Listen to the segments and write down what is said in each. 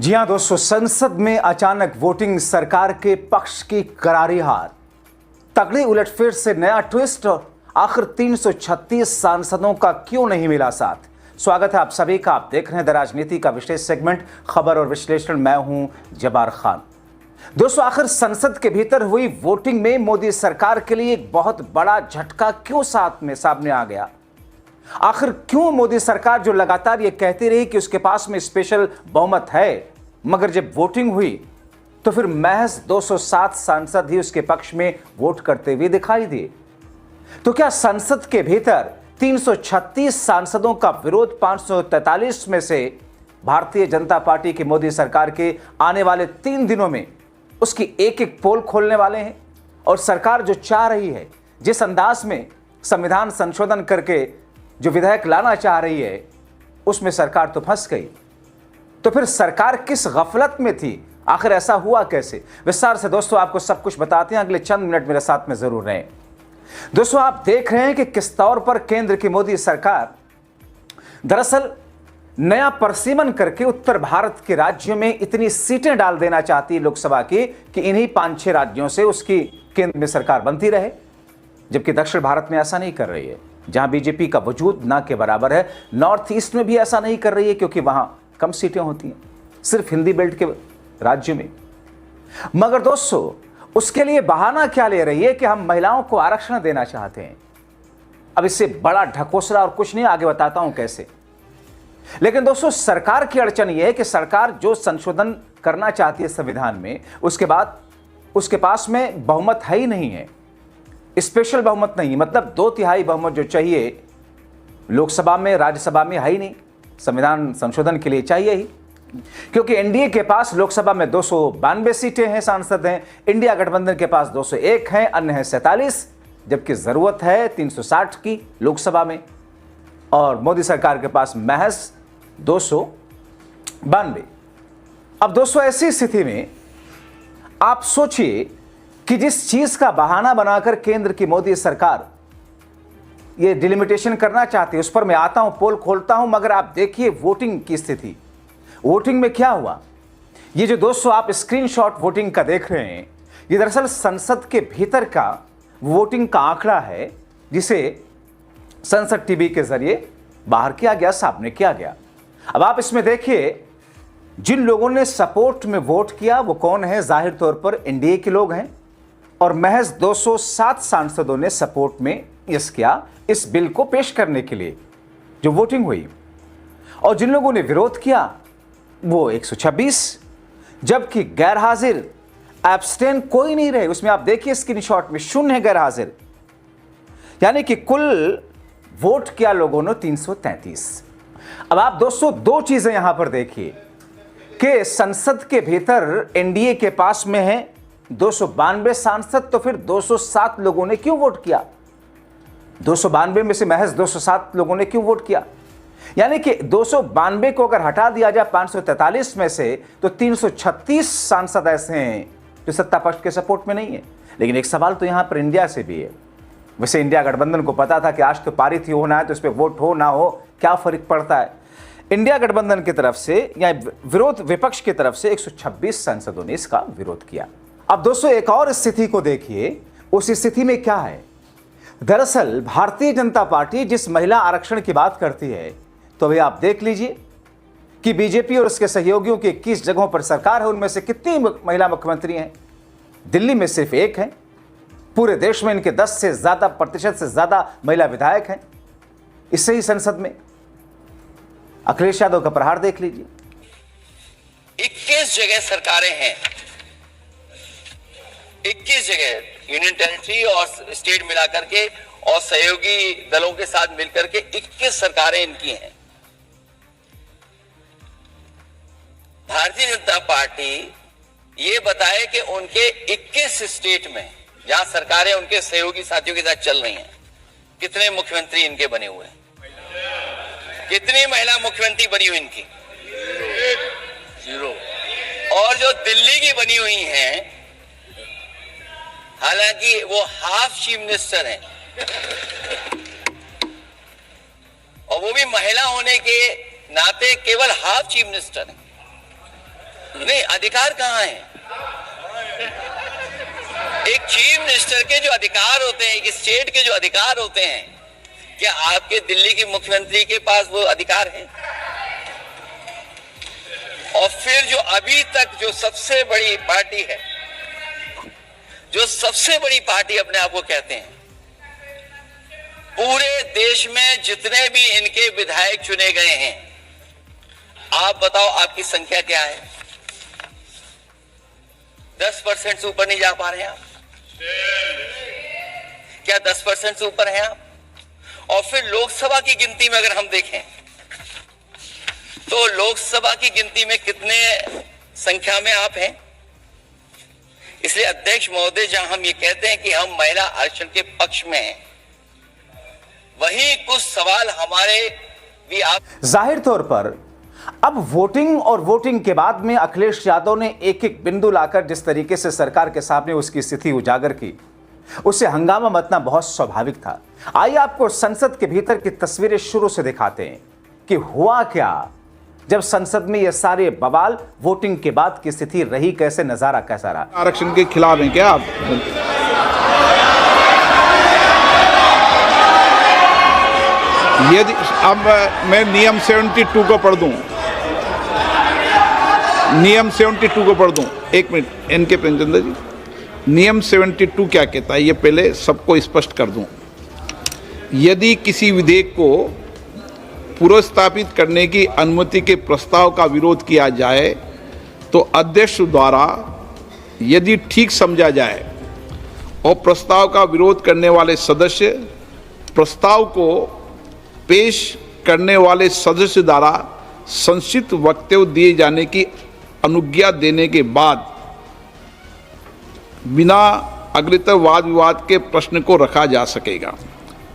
जी हां दोस्तों, संसद में अचानक वोटिंग सरकार के पक्ष की करारी हार, तगड़ी उलटफेर से नया ट्विस्ट और आखिर 336 सांसदों का क्यों नहीं मिला साथ। स्वागत है आप सभी का। आप देख रहे हैं द राजनीति का विशेष सेगमेंट खबर और विश्लेषण। मैं हूं जबार खान। दोस्तों, आखिर संसद के भीतर हुई वोटिंग में मोदी सरकार के लिए एक बहुत बड़ा झटका क्यों सामने आ गया। आखिर क्यों मोदी सरकार जो लगातार ये कहती रही कि उसके पास में स्पेशल बहुमत है, मगर जब वोटिंग हुई तो फिर महज 207 सांसद ही उसके पक्ष में वोट करते हुए दिखाई दिए। तो क्या संसद के भीतर 336 सांसदों का विरोध 543 में से भारतीय जनता पार्टी की मोदी सरकार के आने वाले 3 दिनों में उसकी एक एक पोल खोलने वाले हैं? और सरकार जो चाह रही है, जिस अंदाज में संविधान संशोधन करके जो विधेयक लाना चाह रही है, उसमें सरकार तो फंस गई। तो फिर सरकार किस गफलत में थी? आखिर ऐसा हुआ कैसे? विस्तार से दोस्तों आपको सब कुछ बताते हैं। अगले चंद मिनट मेरे साथ में जरूर रहें। दोस्तों, आप देख रहे हैं कि किस तौर पर केंद्र की मोदी सरकार दरअसल नया परसिमन करके उत्तर भारत के राज्यों में इतनी सीटें डाल देना चाहती है लोकसभा की कि इन्हीं 5-6 राज्यों से उसकी केंद्र में सरकार बनती रहे, जबकि दक्षिण भारत में ऐसा नहीं कर रही है, जहां बीजेपी का वजूद ना के बराबर है। नॉर्थ ईस्ट में भी ऐसा नहीं कर रही है क्योंकि वहां कम सीटें होती हैं, सिर्फ हिंदी बेल्ट के राज्य में। मगर दोस्तों, उसके लिए बहाना क्या ले रही है कि हम महिलाओं को आरक्षण देना चाहते हैं। अब इससे बड़ा ढकोसला और कुछ नहीं, आगे बताता हूं कैसे। लेकिन दोस्तों, सरकार की अड़चन यह है कि सरकार जो संशोधन करना चाहती है संविधान में, उसके बाद उसके पास में बहुमत है ही नहीं है, स्पेशल बहुमत नहीं, मतलब 2/3 बहुमत जो चाहिए लोकसभा में, राज्यसभा में है ही नहीं। संविधान संशोधन के लिए चाहिए ही, क्योंकि एनडीए के पास लोकसभा में 292 सीटें हैं, सांसद हैं। इंडिया गठबंधन के पास 201 हैं, अन्य हैं 47, जबकि जरूरत है 360 की लोकसभा में, और मोदी सरकार के पास महज 292। अब दोस्तों, ऐसी स्थिति में आप सोचिए कि जिस चीज का बहाना बनाकर केंद्र की मोदी सरकार ये डिलिमिटेशन करना चाहती है, उस पर मैं आता हूं, पोल खोलता हूं। मगर आप देखिए वोटिंग की स्थिति। वोटिंग में क्या हुआ, ये जो दोस्तों आप स्क्रीनशॉट वोटिंग का देख रहे हैं, ये दरअसल संसद के भीतर का वोटिंग का आंकड़ा है, जिसे संसद टीवी के जरिए बाहर किया गया, सामने किया गया। अब आप इसमें देखिए जिन लोगों ने सपोर्ट में वोट किया वो कौन है। जाहिर तौर पर एनडीए के लोग हैं, और महज 207 सांसदों ने सपोर्ट में यस किया इस बिल को पेश करने के लिए जो वोटिंग हुई। और जिन लोगों ने विरोध किया वो 126, जबकि गैर हाजिर एब्स्टेन कोई नहीं रहे। उसमें आप देखिए स्क्रीनशॉट में 0 है गैर हाजिर, यानी कि कुल वोट किया लोगों ने 333। अब आप दोस्तों दो चीजें यहां पर देखिए कि संसद के भीतर एनडीए के पास में है 292 सांसद, तो फिर 207 लोगों ने क्यों वोट किया? 292 में से महज 207 लोगों ने क्यों वोट किया? यानी कि 292 को अगर हटा दिया जाए 543 में से, तो 336 सांसद ऐसे हैं जो सत्ता पक्ष के सपोर्ट में नहीं है। लेकिन एक सवाल तो यहां पर इंडिया से भी है। वैसे इंडिया गठबंधन को पता था कि आज तो पारित ही होना है, तो इस पर वोट हो ना हो क्या फर्क पड़ता है। इंडिया गठबंधन की तरफ से या विरोध विपक्ष की तरफ से 126 सांसदों ने इसका विरोध किया। अब दोस्तों एक और स्थिति को देखिए, उस स्थिति में क्या है। दरअसल भारतीय जनता पार्टी जिस महिला आरक्षण की बात करती है, तो अभी आप देख लीजिए कि बीजेपी और उसके सहयोगियों की 21 जगहों पर सरकार है, उनमें से कितनी महिला मुख्यमंत्री हैं? दिल्ली में सिर्फ 1 है। पूरे देश में इनके 10 से ज्यादा प्रतिशत से ज्यादा महिला विधायक हैं। इससे ही संसद में अखिलेश यादव का प्रहार देख लीजिए। 21 जगह सरकारें हैं, 21 जगह यूनियन टेरिटरी और स्टेट मिलाकर के और सहयोगी दलों के साथ मिलकर के 21 सरकारें इनकी हैं। भारतीय जनता पार्टी ये बताए कि उनके 21 स्टेट में जहां सरकारें उनके सहयोगी साथियों के साथ चल रही हैं, कितने मुख्यमंत्री इनके बने हुए हैं? कितनी महिला मुख्यमंत्री बनी हुई इनकी? 0। और जो दिल्ली की बनी हुई हैं, हालांकि वो हाफ चीफ मिनिस्टर हैं, और वो भी महिला होने के नाते केवल हाफ चीफ मिनिस्टर हैं। नहीं, अधिकार कहाँ है? एक चीफ मिनिस्टर के जो अधिकार होते हैं, एक स्टेट के जो अधिकार होते हैं, क्या आपके दिल्ली के मुख्यमंत्री के पास वो अधिकार है? और फिर जो अभी तक जो सबसे बड़ी पार्टी है, जो सबसे बड़ी पार्टी अपने आप को कहते हैं, पूरे देश में जितने भी इनके विधायक चुने गए हैं, आप बताओ आपकी संख्या क्या है? 10% से ऊपर नहीं जा पा रहे हैं आप? क्या 10% से ऊपर हैं आप? और फिर लोकसभा की गिनती में अगर हम देखें तो लोकसभा की गिनती में कितने संख्या में आप हैं? इसलिए अध्यक्ष महोदय, जहां हम ये कहते हैं कि हम महिला आरक्षण के पक्ष में हैं, वहीं कुछ सवाल हमारे भी आप जाहिर तौर पर अब वोटिंग और वोटिंग के बाद में अखिलेश यादव ने एक एक बिंदु लाकर जिस तरीके से सरकार के सामने उसकी स्थिति उजागर की, उसे हंगामा मचना बहुत स्वाभाविक था। आइए आपको संसद के भीतर की तस्वीरें शुरू से दिखाते हैं कि हुआ क्या जब संसद में ये सारे बवाल, वोटिंग के बाद की स्थिति रही कैसे, नजारा कैसा रहा। आरक्षण के खिलाफ हैं क्या आप? यदि अब मैं नियम 72 को पढ़ दूं, नियम 72 को पढ़ दूं, एक मिनट एन के प्रेमचंद्र जी, नियम 72 क्या कहता है ये पहले सबको स्पष्ट कर दूं। यदि किसी विधेयक को पुनर्स्थापित करने की अनुमति के प्रस्ताव का विरोध किया जाए तो अध्यक्ष द्वारा यदि ठीक समझा जाए और प्रस्ताव का विरोध करने वाले सदस्य प्रस्ताव को पेश करने वाले सदस्य द्वारा संक्षिप्त वक्तव्य दिए जाने की अनुज्ञा देने के बाद बिना अग्रतर वाद विवाद के प्रश्न को रखा जा सकेगा।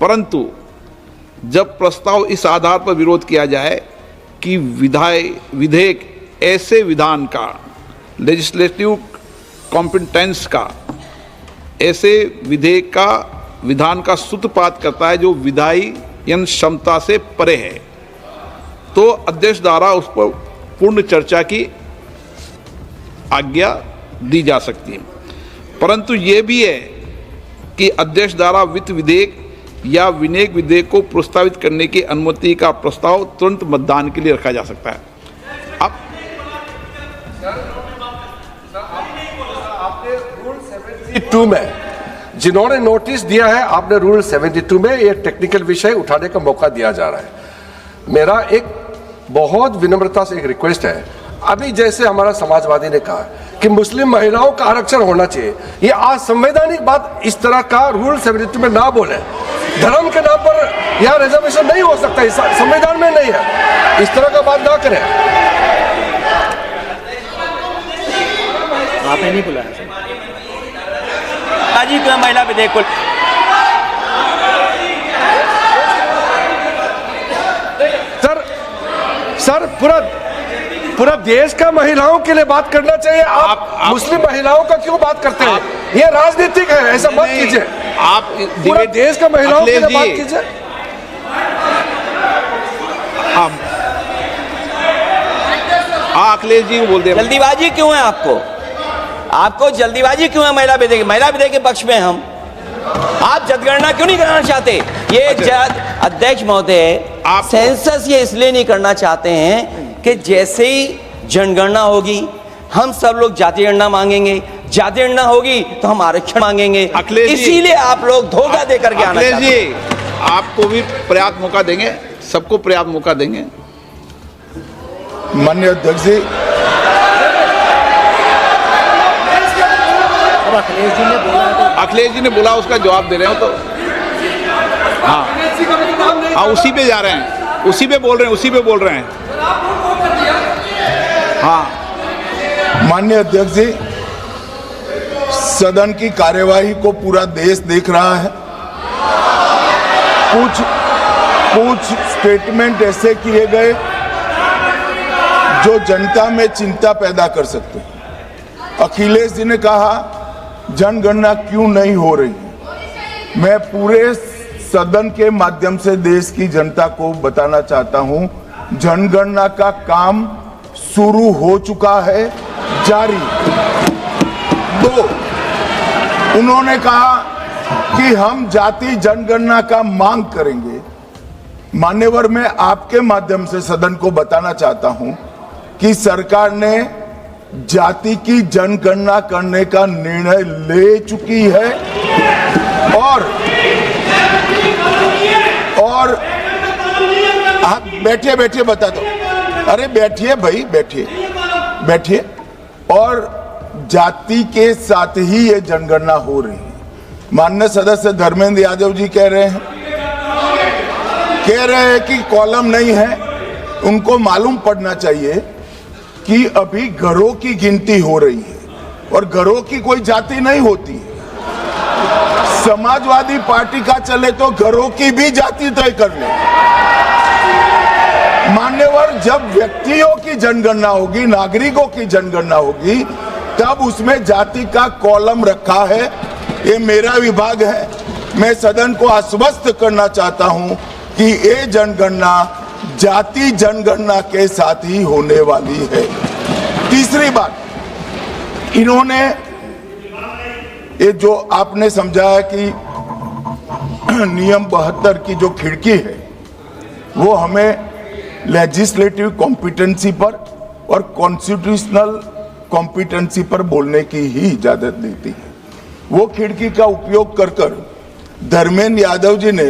परंतु जब प्रस्ताव इस आधार पर विरोध किया जाए कि विधेयक ऐसे विधान का, लेजिस्लेटिव कॉम्पिटेंस का, ऐसे विधेयक का विधान का सूत्रपात करता है जो विधायन क्षमता से परे है, तो अध्यक्ष द्वारा उस पर पूर्ण चर्चा की आज्ञा दी जा सकती है। परंतु ये भी है कि अध्यक्ष द्वारा वित्त विधेयक या विनियोग विधेयक को प्रस्तावित करने की अनुमति का प्रस्ताव तुरंत मतदान के लिए रखा जा सकता है। अब आपने रूल 72 में जिन्होंने नोटिस दिया है, आपने रूल 72 में ये टेक्निकल विषय उठाने का मौका दिया जा रहा है। मेरा एक बहुत विनम्रता से एक रिक्वेस्ट है, अभी जैसे हमारा समाजवादी ने कहा कि मुस्लिम महिलाओं का आरक्षण होना चाहिए, ये असंवैधानिक बात इस तरह का रूल 72 में ना बोले। धर्म के नाम पर यहाँ रिजर्वेशन नहीं हो सकता, संविधान में नहीं है, इस तरह का बात ना करें। आपने नहीं बुलाया आज ही महिला विधेयक को। सर पूरा देश का महिलाओं के लिए बात करना चाहिए। आप मुस्लिम महिलाओं का क्यों बात करते हैं? ये राजनीतिक है, ऐसा मत कीजिए। आप पूरा देश का महिलाओं के लिए बात कीजिए। अखिलेश जी बोल दे, जल्दीबाजी क्यों है आपको जल्दीबाजी क्यों है? महिला विधेयक के पक्ष में हम, आप जनगणना क्यों नहीं कराना चाहते? ये अध्यक्ष महोदय, आप सेंसस ये इसलिए नहीं करना चाहते हैं कि जैसे ही जनगणना होगी हम सब लोग जाति गणना मांगेंगे, जाति गणना होगी तो हम आरक्षण मांगेंगे, इसीलिए आप लोग धोखा देकर के आना चाहते हैं। आपको भी पर्याप्त मौका देंगे, सबको पर्याप्त मौका देंगे। माननीय अध्यक्ष जी, अखिलेश जी ने बोला, उसका जवाब दे रहे हो तो हाँ, उसी पे जा रहे हैं, उसी पे बोल रहे हैं। हाँ माननीय अध्यक्ष जी, सदन की कार्यवाही को पूरा देश देख रहा है। कुछ स्टेटमेंट ऐसे किए गए जो जनता में चिंता पैदा कर सकते हैं। अखिलेश जी ने कहा जनगणना क्यों नहीं हो रही है। मैं पूरे सदन के माध्यम से देश की जनता को बताना चाहता हूं, जनगणना का काम शुरू हो चुका है, जारी। 2, उन्होंने कहा कि हम जाति जनगणना का मांग करेंगे। मान्यवर, मैं आपके माध्यम से सदन को बताना चाहता हूं कि सरकार ने जाति की जनगणना करने का निर्णय ले चुकी है और आप बैठिए बता दो। अरे बैठिए भाई, बैठिए। और जाति के साथ ही ये जनगणना हो रही है। माननीय सदस्य धर्मेंद्र यादव जी कह रहे हैं कि कॉलम नहीं है। उनको मालूम पड़ना चाहिए कि अभी घरों की गिनती हो रही है और घरों की कोई जाति नहीं होती है। समाजवादी पार्टी का चले तो घरों की भी जाति तय कर ले। मान्यवर, जब व्यक्तियों की जनगणना होगी, नागरिकों की जनगणना होगी, तब उसमें जाति का कॉलम रखा है। ये मेरा विभाग है। मैं सदन को आश्वस्त करना चाहता हूं कि ये जनगणना जाति जनगणना के साथ ही होने वाली है। तीसरी बात, इन्होंने ये जो आपने समझाया कि नियम 72 की जो खिड़की है वो हमें लेजिस्लेटिव कॉम्पिटेंसी पर और कॉन्स्टिट्यूशनल कॉम्पिटेंसी पर बोलने की ही इजाजत देती है। वो खिड़की का उपयोग कर धर्मेंद्र यादव जी ने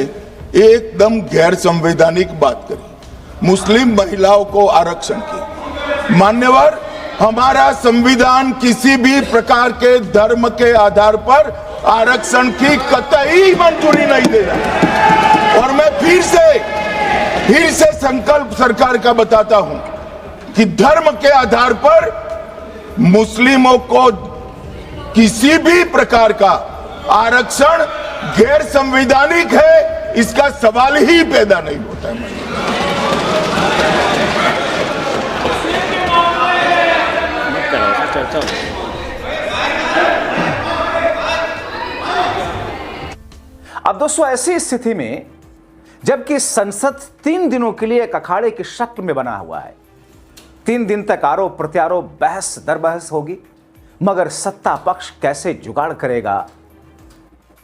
एकदम गैर संवैधानिक बात करी, मुस्लिम महिलाओं को आरक्षण की। मान्यवर, हमारा संविधान किसी भी प्रकार के धर्म के आधार पर आरक्षण की कतई मंजूरी नहीं दे रहा। और मैं फिर से संकल्प सरकार का बताता हूं कि धर्म के आधार पर मुस्लिमों को किसी भी प्रकार का आरक्षण गैर संवैधानिक है, इसका सवाल ही पैदा नहीं होता है। अब दोस्तों, ऐसी स्थिति में जबकि संसद 3 दिनों के लिए एक अखाड़े की शक्ल में बना हुआ है, 3 दिन तक आरोप प्रत्यारोप बहस दर बहस होगी, मगर सत्ता पक्ष कैसे जुगाड़ करेगा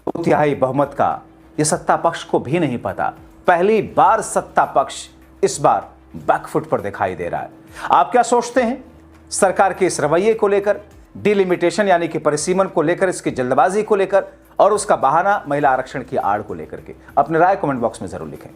2 तिहाई बहुमत का, यह सत्ता पक्ष को भी नहीं पता। पहली बार सत्ता पक्ष इस बार बैकफुट पर दिखाई दे रहा है। आप क्या सोचते हैं सरकार के इस रवैये को लेकर, डिलिमिटेशन यानी कि परिसीमन को लेकर, इसकी जल्दबाजी को लेकर और उसका बहाना महिला आरक्षण की आड़ को लेकर के? अपनी राय कमेंट बॉक्स में जरूर लिखें।